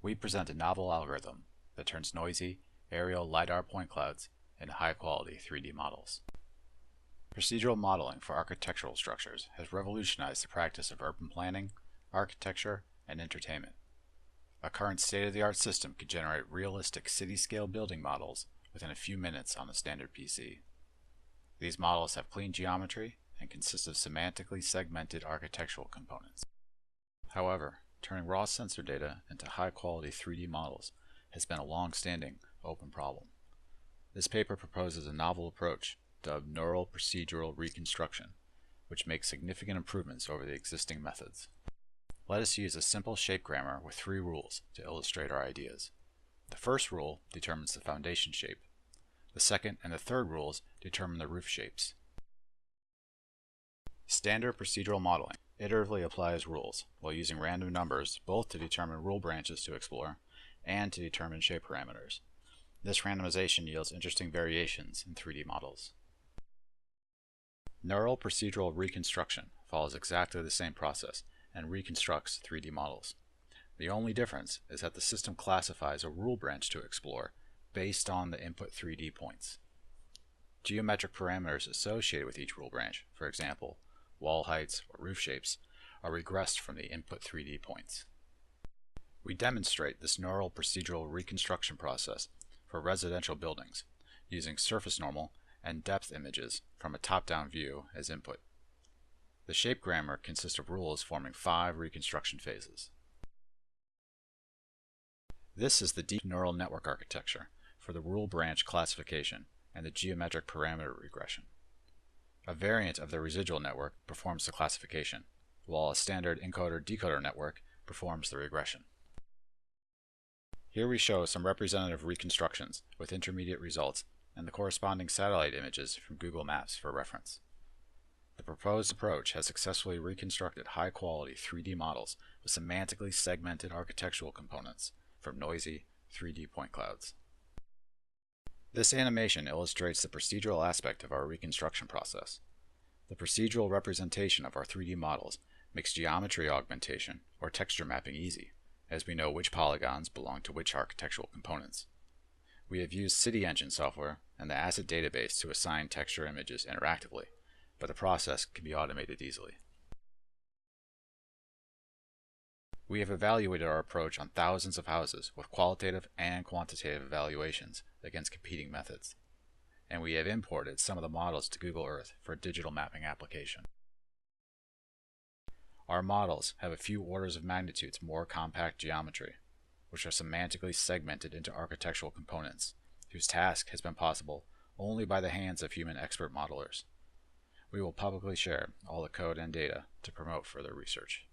We present a novel algorithm that turns noisy, aerial LiDAR point clouds into high-quality 3D models. Procedural modeling for architectural structures has revolutionized the practice of urban planning, architecture, and entertainment. A current state-of-the-art system can generate realistic city-scale building models within a few minutes on a standard PC. These models have clean geometry and consist of semantically segmented architectural components. However, turning raw sensor data into high-quality 3D models has been a long-standing open problem. This paper proposes a novel approach dubbed Neural Procedural Reconstruction, which makes significant improvements over the existing methods. Let us use a simple shape grammar with 3 rules to illustrate our ideas. The first rule determines the foundation shape. The second and the third rules determine the roof shapes. Standard procedural modeling iteratively applies rules while using random numbers both to determine rule branches to explore and to determine shape parameters. This randomization yields interesting variations in 3D models. Neural procedural reconstruction follows exactly the same process and reconstructs 3D models. The only difference is that the system classifies a rule branch to explore based on the input 3D points. Geometric parameters associated with each rule branch, for example, wall heights or roof shapes, are regressed from the input 3D points. We demonstrate this neural procedural reconstruction process for residential buildings using surface normal and depth images from a top-down view as input. The shape grammar consists of rules forming 5 reconstruction phases. This is the deep neural network architecture for the rule branch classification and the geometric parameter regression. A variant of the residual network performs the classification, while a standard encoder-decoder network performs the regression. Here we show some representative reconstructions with intermediate results and the corresponding satellite images from Google Maps for reference. The proposed approach has successfully reconstructed high-quality 3D models with semantically segmented architectural components from noisy 3D point clouds. This animation illustrates the procedural aspect of our reconstruction process. The procedural representation of our 3D models makes geometry augmentation or texture mapping easy, as we know which polygons belong to which architectural components. We have used City Engine software and the asset database to assign texture images interactively, but the process can be automated easily. We have evaluated our approach on thousands of houses with qualitative and quantitative evaluations against competing methods, and we have imported some of the models to Google Earth for a digital mapping application. Our models have a few orders of magnitudes more compact geometry, which are semantically segmented into architectural components, whose task has been possible only by the hands of human expert modelers. We will publicly share all the code and data to promote further research.